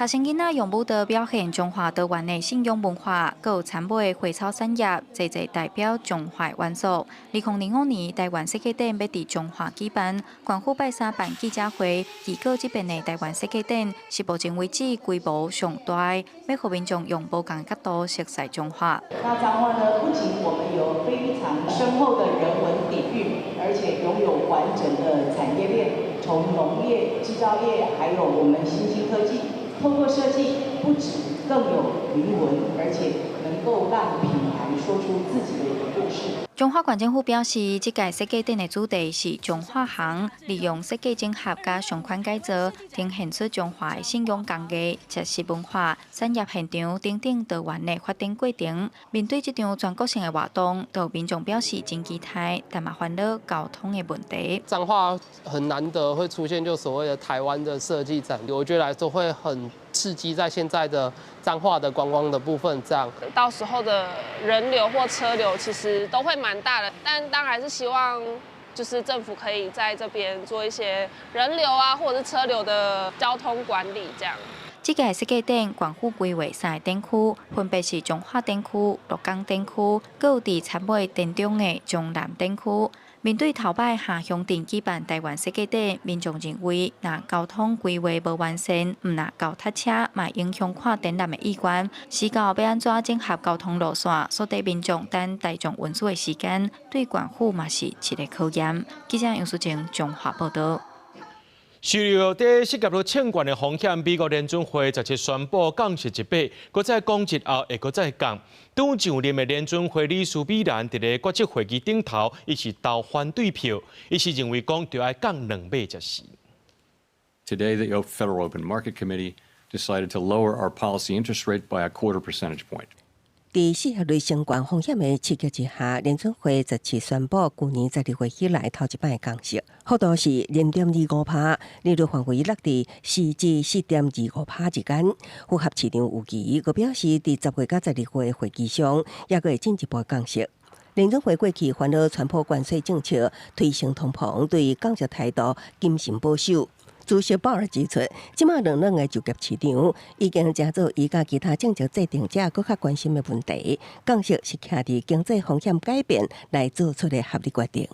学生囡仔用舞蹈表现中华多元的信仰文化，佮有参与花草产业，侪代表中华元素。2005年，台湾世界展要伫中华举办，官府拜三办记者会，预告这边的台湾世界展是目前为止规模上大的，要互民众用不同角度熟悉中华。那彰化呢，不仅我们有非常深厚的人文底蕴，而且拥有完整的产业链，从农业、制造业，还有我们新兴科技。透过设计，不止更有灵魂，而且能够让品牌说出自己的一个故事。中华县政府表示，这届设计展的主题是中华行，利用设计整合加相关改造，呈现出中华的信仰工艺、食食文化、产业现场等等多元的发展过程。面对这场全国性的活动，有民众表示真期待，但嘛烦恼交通的问题。彰化很难得会出现就所谓的台湾的设计展，我觉得来说会很刺激在现在的彰化的观光的部分，这样到时候的人流或车流其实都会蛮大的，但当然是希望就是政府可以在这边做一些人流啊，或者是车流的交通管理这样。这届设计展，县府规划3个展区，分别是中华展区、鹿港展区，佮有伫参尾展中的中南展区。面对头摆下乡镇举办台湾设计展，民众认为，若交通规划无完善，毋若够塞车，嘛影响看展览的意愿。是到要安怎整合交通路线，所得民众等大众运输的时间，对县府嘛是一个考验。记者杨淑晴中华报道。受到在涉及到侵权的风险，美国联准会17宣布降息1码，搁再降息后会搁再降。拄上任的联准会理事米兰伫咧国际会议顶头，伊是投反对票，伊是认为讲着要降2码才是。Today, the Federal Open Market Committee decided to lower our policy interest rate by a quarter percentage point. 在适合类相关风险的刺激之下，联准会17宣布，去年12月以来头一摆降息，幅度是0.25%，利率范围落伫4至4.25%之间，符合市场预期。佮表示，伫10月到12月的会议上，也会进一步降息。联准会过去烦恼传播关税政策，推升通膨，对降息态度谨慎保守。主席鲍尔指出，即马冷冷的就业市场已经加做伊甲其他政策制定者更较关心的问题。降息是徛伫经济风险改变来做出的合理决定。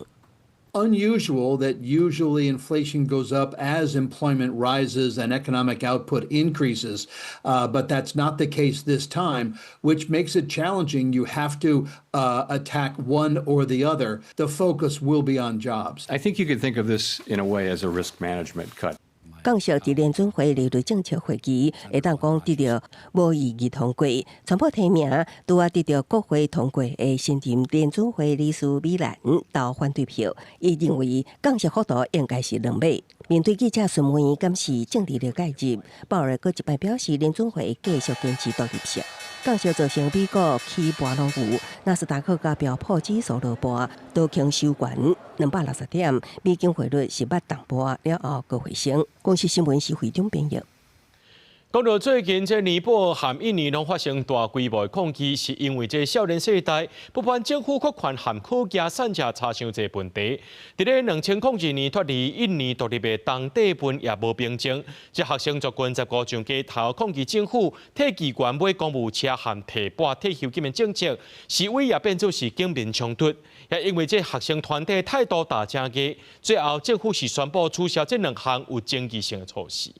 Unusual that usually inflation goes up as employment rises and economic output increases, but that's not the case this time, which makes it challenging. You have to attack one or the other. The focus will be on jobs. I think you could think of this in a way as a risk management cut. 降息伫联准会利率政策会议，会当讲得到无异议通过。传播提名拄啊得到国会通过的新任联准会理事米兰投反对票，伊认为降息幅度应该是2码。面对记者询问敢是政治的介入，鲍尔搁一摆表示，联准会继续坚持独立性。降息造成美国起波浪舞，纳斯达克甲标普指数落波，道琼收悬260点，美金汇率是捌淡薄了后搁回升。公司新闻是会中编译。讲到最近这尼泊尔和印尼拢发生大规模的抗议，是因为这少年世代不满政府扩权和科技产业差伤济问题。伫咧2002年脱离印尼独立的东帝汶也无平静，这学生族群15上街头抗议政府替机关买公务车和提拨退休金的政策，示威也变做是警民冲突。也因为这学生团体态度大正硬，最后政府是宣布取消这2项有争议性的措施。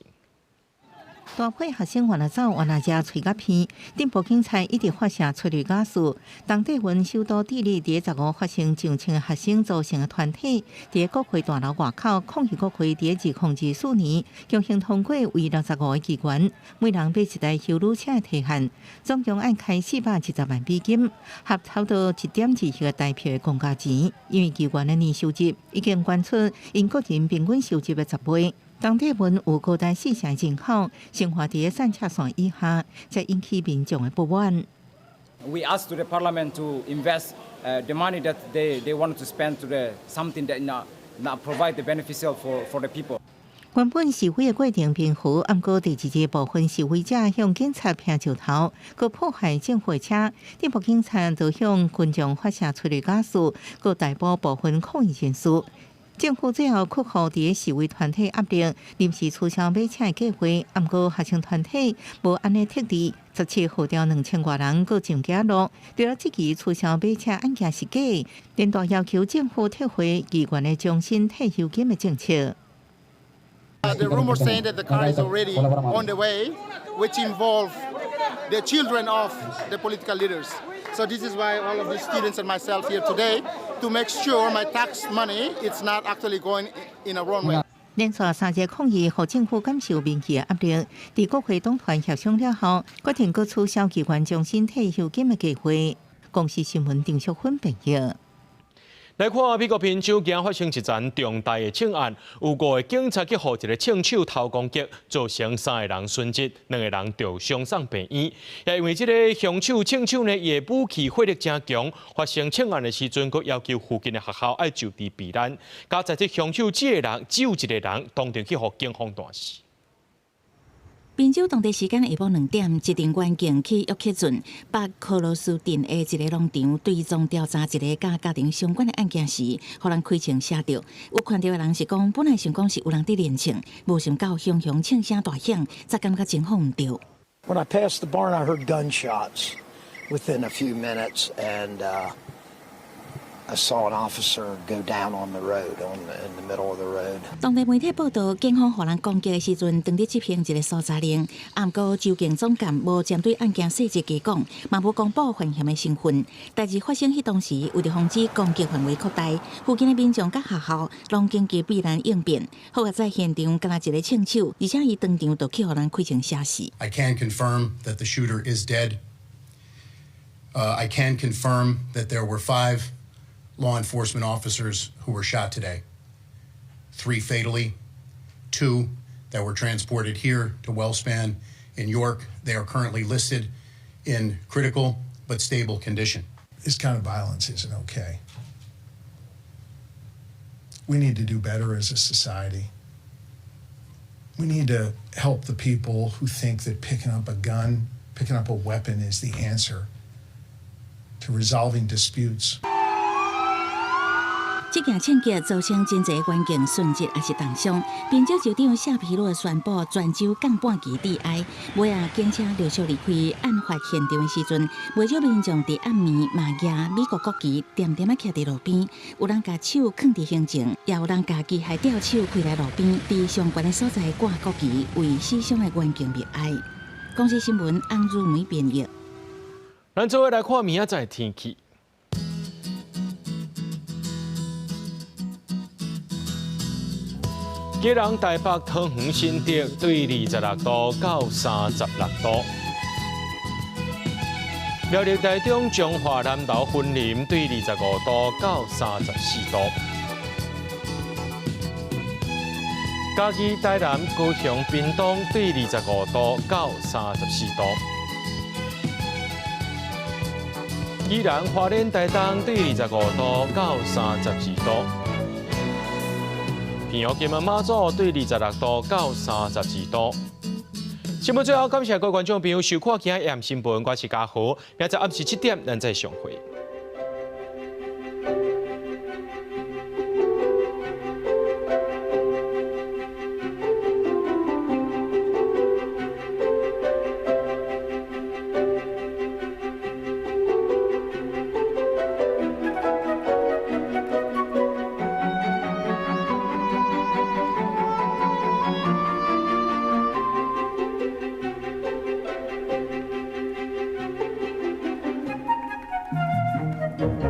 大批学生原来走，原来遮吹甲片，顶部警察一直发射催泪瓦斯。东帝汶首都地理伫15发生上千学生组成的团体，伫国会大楼外口抗议国会伫2024年强行通过为65个机关，每人买一台休旅车的提限，总共要开470万美金，合差不多1.2亿个台票的公家钱。因为机关的年收入已经关出因个人平均收入的10倍。东帝汶有高达4成人口生活伫三尺线以下，才引起民众的不满。We asked the parliament to invest the money that they wanted to spend to something that not provide the beneficial for the people. 原本示威的过程平和，不过第2个部分示威者向警察劈石头，佮破坏政府车，顶部警察就向群众发射催泪瓦斯，佮逮捕部分抗议人士。政府最后克服伫示威团体压力，临时取消买车的计划。不过学生团体无安尼特例，17号调2000多人搁上街路。除了这起取消买车案件是假，连带要求政府退回议员的终身退休金的政策。The rumor saying that the car is already on the way, which involve the children of the political leaders. So this is why all of the students and myself here today to make sure my tax money is not actually going in a wrong way. 连续3日抗议，互政府感受民意的压力。伫国会党团协商了后，决定搁取消议员终身退休金的计划。公司新闻郑淑芬报道。来看美国宾州今发生一桩重大的枪案，有5个警察去互一个枪手头攻击，造成3个人损失，2个人着伤送病院。也因为这个枪手呢，伊的武器火力真强，发生枪案的时阵，佮要求附近的学校要就地避难。加在这凶手只有一个人，当场去互警方断死。宾州当地时间下晡2点，一阵远警去约克郡北科罗斯镇的一个农场追踪调查一个甲家庭相关的案件时，互人开枪写着。有看到的人是讲，本来想讲是有人伫练枪，无想到雄雄枪声大响，才感觉情况唔对。When I passed the barn, I heard gunshots within a few minutes, and I saw an officer go down on the road, in the middle of the road. 当地媒体报道，警方互人攻击的时阵，当伫执行一个搜查令。不过，州警总监无针对案件细节加讲，嘛无公布犯嫌的身份。代志发生迄当时，为了防止攻击范围扩大，附近的民众甲学校拢紧急避难应变。好在现场敢若一个枪手，而且伊当场就去互人开枪射死。I can confirm that the shooter is dead. I can confirm that there were 5 law enforcement officers who were shot today. 3 fatally, 2 that were transported here to Wellspan in York. They are currently listed in critical but stable condition. This kind of violence isn't okay. We need to do better as a society. We need to help the people who think that picking up a gun, picking up a weapon is the answer to resolving disputes. 这件枪击造成真侪关键损失，也是重伤。宾州州长谢皮洛宣布全州降半旗致哀。尾仔警车陆续离开案发现场的时阵，不少民众伫暗暝嘛举美国国旗，点点啊徛伫路边。有人把手放伫胸前，也有人把机械吊手开来路边，伫相关的所在挂国旗，为死伤的员警默哀。公司新闻洪如梅编译。咱做伙来看明仔载天气。基隆、台北、桃园、新竹对26度到36度；苗栗、台中、彰化、南投、云林对25度到34度；嘉义、台南、高雄、屏东对25度到34度；宜兰、花莲、台东对25度到32度。平阳、金门、马祖对26度到32度。新闻最后，感谢各位观众朋友收看今日AM新闻，我是嘉豪，明仔暗时7点咱再相会。Thank you.